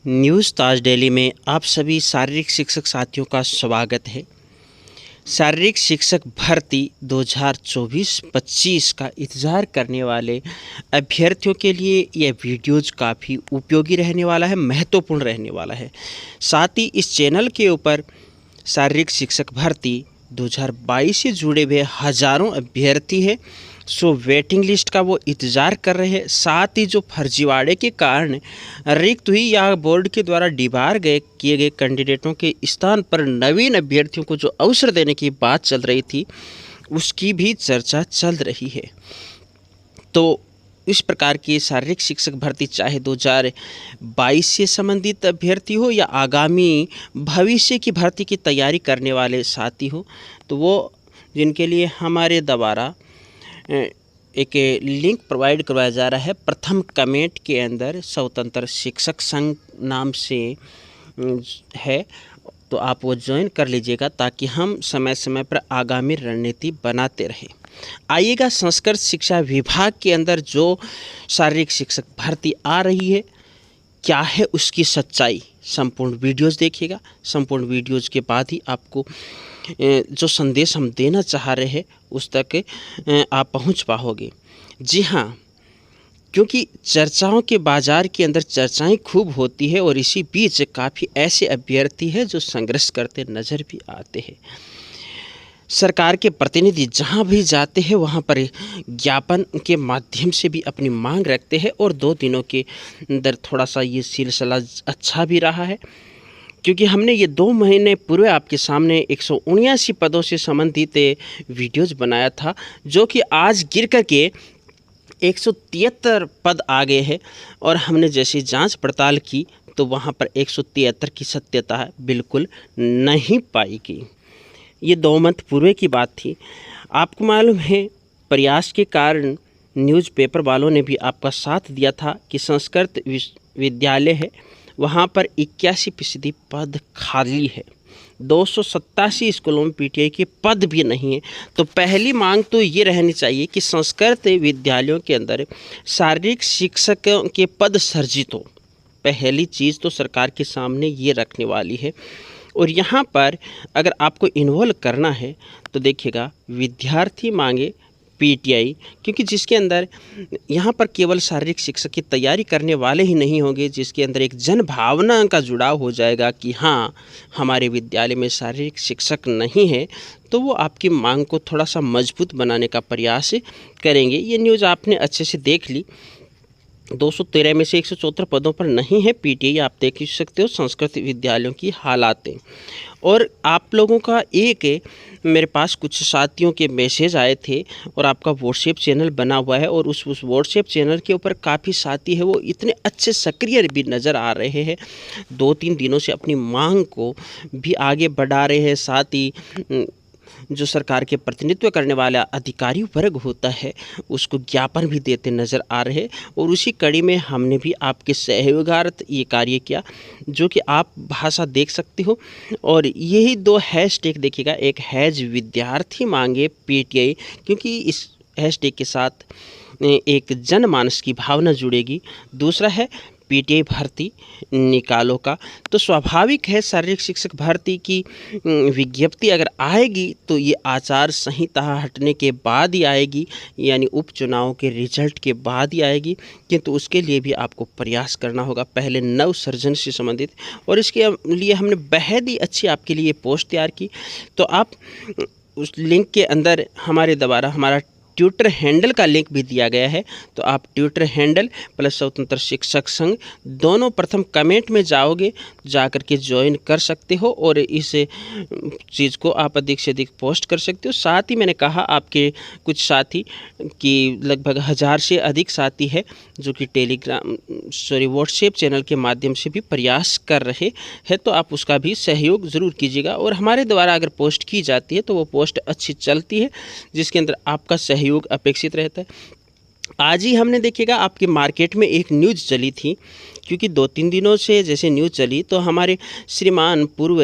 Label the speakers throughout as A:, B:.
A: News ताज daily में आप सभी शारीरिक शिक्षक साथियों का स्वागत है। शारीरिक शिक्षक भर्ती 2024-25 का इंतज़ार करने वाले अभ्यर्थियों के लिए यह वीडियोज़ काफ़ी उपयोगी रहने वाला है, महत्वपूर्ण रहने वाला है। साथ ही इस चैनल के ऊपर शारीरिक शिक्षक भर्ती 2022 से जुड़े हुए हज़ारों अभ्यर्थी हैं, सो वेटिंग लिस्ट का वो इंतज़ार कर रहे हैं। साथ ही जो फर्जीवाड़े के कारण रिक्त हुई या बोर्ड के द्वारा डिबार किए गए कैंडिडेटों के स्थान पर नवीन अभ्यर्थियों को जो अवसर देने की बात चल रही थी, उसकी भी चर्चा चल रही है। तो इस प्रकार की शारीरिक शिक्षक भर्ती चाहे 2022 से संबंधित अभ्यर्थी हो या आगामी भविष्य की भर्ती की तैयारी करने वाले साथी हो, तो वो जिनके लिए हमारे द्वारा एक लिंक प्रोवाइड करवाया जा रहा है। प्रथम कमेंट के अंदर स्वतंत्र शिक्षक संघ नाम से है, तो आप वो ज्वाइन कर लीजिएगा ताकि हम समय समय पर आगामी रणनीति बनाते रहें। आइएगा, संस्कृत शिक्षा विभाग के अंदर जो शारीरिक शिक्षक भर्ती आ रही है, क्या है उसकी सच्चाई, संपूर्ण वीडियोज़ देखिएगा। संपूर्ण वीडियोज़ के बाद ही आपको जो संदेश हम देना चाह रहे हैं उस तक आप पहुंच पाओगे। जी हाँ, क्योंकि चर्चाओं के बाज़ार के अंदर चर्चाएं खूब होती है और इसी बीच काफ़ी ऐसे अभ्यर्थी हैं जो संघर्ष करते नज़र भी आते हैं। सरकार के प्रतिनिधि जहां भी जाते हैं वहां पर ज्ञापन के माध्यम से भी अपनी मांग रखते हैं और 2 दिनों के अंदर थोड़ा सा ये सिलसिला अच्छा भी रहा है, क्योंकि हमने ये 2 महीने पूर्व आपके सामने 179 पदों से संबंधित वीडियोज़ बनाया था, जो कि आज गिर कर के 173 पद आ गए हैं। और हमने जैसे जांच पड़ताल की तो वहां पर 173 की सत्यता बिल्कुल नहीं पाई गई। ये 2 मंथ पूर्व की बात थी। आपको मालूम है, प्रयास के कारण न्यूज़पेपर वालों ने भी आपका साथ दिया था कि संस्कृत विद्यालय है, वहाँ पर 81% पद खाली है। 287 स्कूलों में पीटीआई के पद भी नहीं है। तो पहली मांग तो ये रहनी चाहिए कि संस्कृत विद्यालयों के अंदर शारीरिक शिक्षकों के पद सर्जित हो। पहली चीज़ तो सरकार के सामने ये रखने वाली है। और यहाँ पर अगर आपको इन्वॉल्व करना है तो देखिएगा, विद्यार्थी मांगे पीटीआई, क्योंकि जिसके अंदर यहाँ पर केवल शारीरिक शिक्षक की तैयारी करने वाले ही नहीं होंगे, जिसके अंदर एक जन भावना का जुड़ाव हो जाएगा कि हाँ, हमारे विद्यालय में शारीरिक शिक्षक नहीं है, तो वो आपकी मांग को थोड़ा सा मजबूत बनाने का प्रयास करेंगे। ये न्यूज़ आपने अच्छे से देख ली। 213 में से 174 पदों पर नहीं है पीटीआई। आप देख ही सकते हो संस्कृत विद्यालयों की हालातें। और आप लोगों का मेरे पास कुछ साथियों के मैसेज आए थे और आपका व्हाट्सएप चैनल बना हुआ है, और उस व्हाट्सएप चैनल के ऊपर काफ़ी साथी है वो इतने अच्छे सक्रिय भी नज़र आ रहे हैं, 2-3 दिनों से अपनी मांग को भी आगे बढ़ा रहे हैं। साथ ही जो सरकार के प्रतिनिधित्व करने वाला अधिकारी वर्ग होता है उसको ज्ञापन भी देते नज़र आ रहे। और उसी कड़ी में हमने भी आपके सहयोगार्थ ये कार्य किया, जो कि आप भाषा देख सकते हो। और यही 2 हैशटैग देखिएगा, एक हैज विद्यार्थी मांगे पीटीआई, क्योंकि इस हैशटैग के साथ एक जनमानस की भावना जुड़ेगी। दूसरा है पीटीआई भर्ती निकालो का। तो स्वाभाविक है, शारीरिक शिक्षक भर्ती की विज्ञप्ति अगर आएगी तो ये आचार संहिता हटने के बाद ही आएगी, यानी उपचुनाव के रिजल्ट के बाद ही आएगी। किंतु उसके लिए भी आपको प्रयास करना होगा, पहले नव सृजन से संबंधित। और इसके लिए हमने बेहद ही अच्छी आपके लिए पोस्ट तैयार की। तो आप उस लिंक के अंदर हमारे द्वारा हमारा ट्विटर हैंडल का लिंक भी दिया गया है, तो आप ट्विटर हैंडल प्लस स्वतंत्र शिक्षक संघ दोनों प्रथम कमेंट में जाओगे, जाकर के ज्वाइन कर सकते हो और इस चीज़ को आप अधिक से अधिक पोस्ट कर सकते हो। साथ ही मैंने कहा आपके कुछ साथी कि लगभग 1000 से अधिक साथी है जो कि व्हाट्सएप चैनल के माध्यम से भी प्रयास कर रहे हैं, तो आप उसका भी सहयोग ज़रूर कीजिएगा। और हमारे द्वारा अगर पोस्ट की जाती है तो वो पोस्ट अच्छी चलती है, जिसके अंदर आपका सहयोग अपेक्षित रहता है। आज ही हमने देखिएगा आपके मार्केट में एक न्यूज़ चली थी क्योंकि 2-3 दिनों से जैसे न्यूज़ चली तो हमारे श्रीमान पूर्व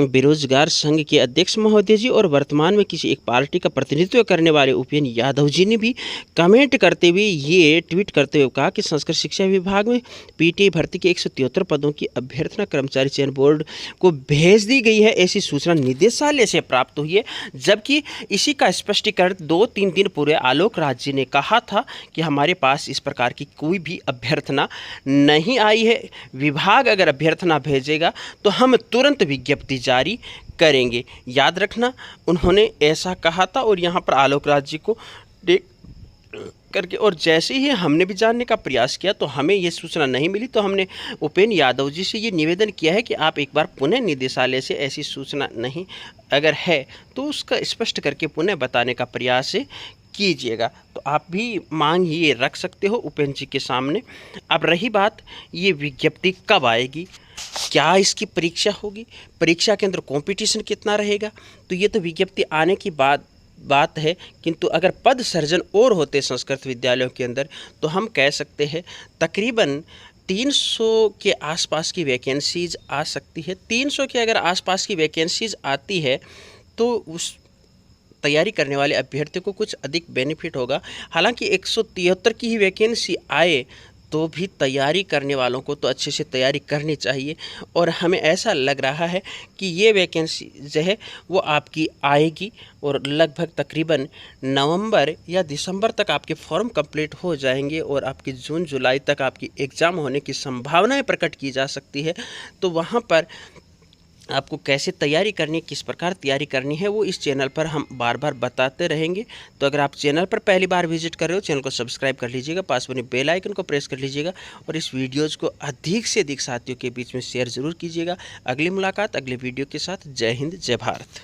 A: बेरोजगार संघ के अध्यक्ष महोदय जी और वर्तमान में किसी एक पार्टी का प्रतिनिधित्व करने वाले उपेंद्र यादव जी ने भी कमेंट करते हुए ये ट्वीट करते हुए कहा कि संस्कृत शिक्षा विभाग में पीटीआई भर्ती के 173 पदों की अभ्यर्थना कर्मचारी चयन बोर्ड को भेज दी गई है, ऐसी सूचना निदेशालय से प्राप्त हुई है। जबकि इसी का स्पष्टीकरण 2-3 दिन पूर्व आलोक राज जी ने कहा था कि हमारे पास इस प्रकार की कोई भी अभ्यर्थना नहीं आई है, विभाग अगर अभ्यर्थना भेजेगा तो हम तुरंत विज्ञप्ति जारी करेंगे। याद रखना, उन्होंने ऐसा कहा था और यहाँ पर आलोक राज जी को देख करके और जैसे ही हमने भी जानने का प्रयास किया तो हमें ये सूचना नहीं मिली, तो हमने उपेंद्र यादव जी से ये निवेदन किया है कि आप एक बार पुनः निदेशालय से ऐसी सूचना नहीं अगर है तो उसका स्पष्ट करके पुनः बताने का प्रयास कीजिएगा। तो आप भी मांग ये रख सकते हो उपेंद्र जी के सामने। अब रही बात ये विज्ञप्ति कब आएगी, क्या इसकी परीक्षा होगी, परीक्षा के अंदर कंपटीशन कितना रहेगा, तो ये तो विज्ञप्ति आने की बात है। किंतु अगर पद सर्जन और होते संस्कृत विद्यालयों के अंदर तो हम कह सकते हैं तकरीबन 300 के आसपास की वैकेंसीज आ सकती है। 300 के अगर आसपास की वैकेंसीज आती है तो उस तैयारी करने वाले अभ्यर्थियों को कुछ अधिक बेनिफिट होगा। हालांकि 173 की ही वैकेंसी आए तो भी तैयारी करने वालों को तो अच्छे से तैयारी करनी चाहिए और हमें ऐसा लग रहा है कि ये वैकेंसी जो है वो आपकी आएगी और लगभग तकरीबन नवंबर या दिसंबर तक आपके फॉर्म कंप्लीट हो जाएंगे और आपकी जून जुलाई तक आपकी एग्ज़ाम होने की संभावनाएं प्रकट की जा सकती है। तो वहाँ पर आपको कैसे तैयारी करनी है, किस प्रकार तैयारी करनी है, वो इस चैनल पर हम बार बार बताते रहेंगे। तो अगर आप चैनल पर पहली बार विजिट कर रहे हो, चैनल को सब्सक्राइब कर लीजिएगा, पास बने बेल आइकन को प्रेस कर लीजिएगा और इस वीडियोज़ को अधिक से अधिक साथियों के बीच में शेयर ज़रूर कीजिएगा। अगली मुलाकात अगले वीडियो के साथ। जय हिंद, जय भारत।